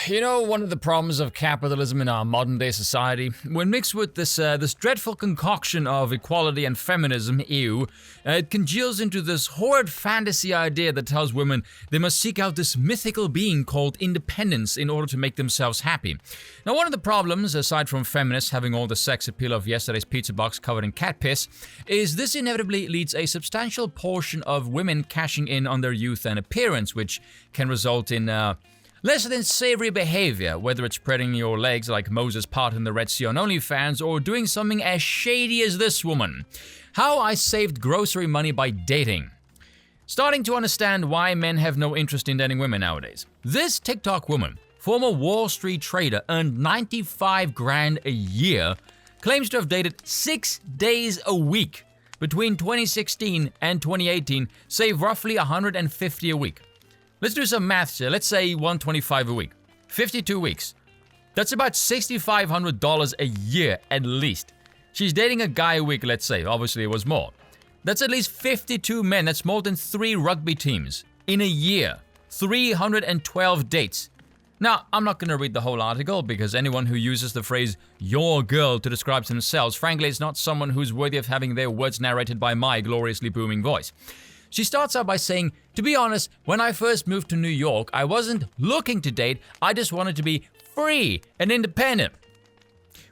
You know, one of the problems of capitalism in our modern-day society, when mixed with this dreadful concoction of equality and feminism, it congeals into this horrid fantasy idea that tells women they must seek out this mythical being called independence in order to make themselves happy. Now, one of the problems, aside from feminists having all the sex appeal of yesterday's pizza box covered in cat piss, is this inevitably leads a substantial portion of women cashing in on their youth and appearance, which can result in less than savory behavior, whether it's spreading your legs like Moses parting the Red Sea on OnlyFans or doing something as shady as this woman. How I saved grocery money by dating. Starting to understand why men have no interest in dating women nowadays. This TikTok woman, former Wall Street trader, earned 95 grand a year, claims to have dated 6 days a week between 2016 and 2018, save roughly 150 a week. Let's do some maths here. Let's say 125 a week. 52 weeks. That's about $6,500 a year at least. She's dating a guy a week, let's say. Obviously, it was more. That's at least 52 men. That's more than 3 rugby teams in a year. 312 dates. Now, I'm not going to read the whole article because anyone who uses the phrase "your girl" to describe themselves, frankly, is not someone who's worthy of having their words narrated by my gloriously booming voice. She starts out by saying, "To be honest, when I first moved to New York, I wasn't looking to date, I just wanted to be free and independent."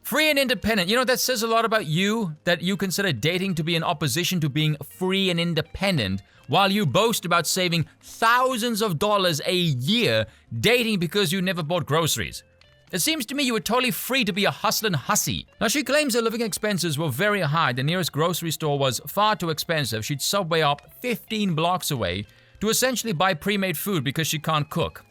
Free and independent, you know, that says a lot about you, that you consider dating to be in opposition to being free and independent, while you boast about saving thousands of dollars a year dating because you never bought groceries. It seems to me you were totally free to be a hustling hussy. Now, she claims her living expenses were very high. The nearest grocery store was far too expensive. She'd subway up 15 blocks away to essentially buy pre-made food because she can't cook.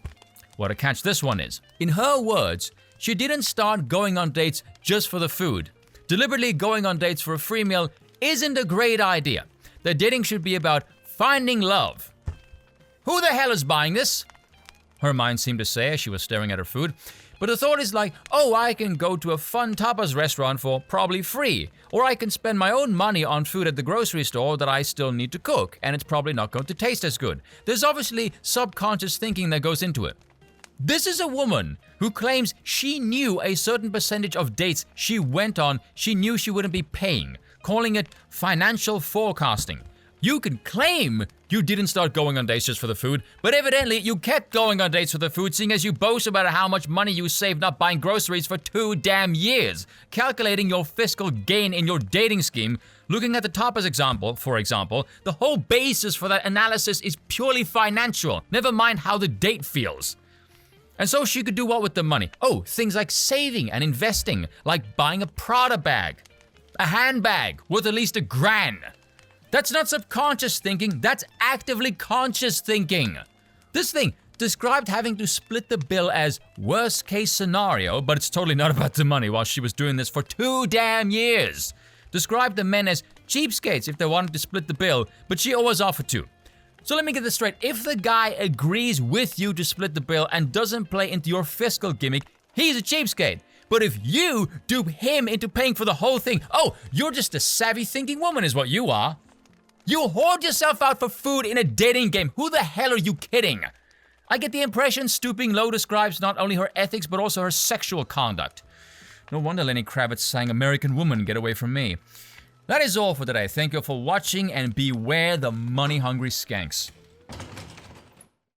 What a catch this one is. In her words, she didn't start going on dates just for the food. Deliberately going on dates for a free meal isn't a great idea. That dating should be about finding love. Who the hell is buying this? Her mind seemed to say as she was staring at her food. But the thought is like, oh, I can go to a fun tapas restaurant for probably free. Or I can spend my own money on food at the grocery store that I still need to cook, and it's probably not going to taste as good. There's obviously subconscious thinking that goes into it. This is a woman who claims she knew a certain percentage of dates she went on she knew she wouldn't be paying, calling it financial forecasting. You can claim you didn't start going on dates just for the food, but evidently you kept going on dates for the food, seeing as you boast about how much money you saved not buying groceries for 2 damn years. Calculating your fiscal gain in your dating scheme, looking at the tapas example, for example, the whole basis for that analysis is purely financial, never mind how the date feels. And so she could do what with the money? Oh, things like saving and investing, like buying a Prada bag, a handbag worth at least $1,000. That's not subconscious thinking, that's actively conscious thinking. This thing described having to split the bill as worst case scenario, but it's totally not about the money while she was doing this for 2 damn years. Described the men as cheapskates if they wanted to split the bill, but she always offered to. So let me get this straight. If the guy agrees with you to split the bill and doesn't play into your fiscal gimmick, he's a cheapskate. But if you dupe him into paying for the whole thing, oh, you're just a savvy thinking woman is what you are. You hoard yourself out for food in a dating game. Who the hell are you kidding? I get the impression stooping low describes not only her ethics but also her sexual conduct. No wonder Lenny Kravitz sang "American Woman, Get Away From Me." That is all for today. Thank you for watching and beware the money-hungry skanks.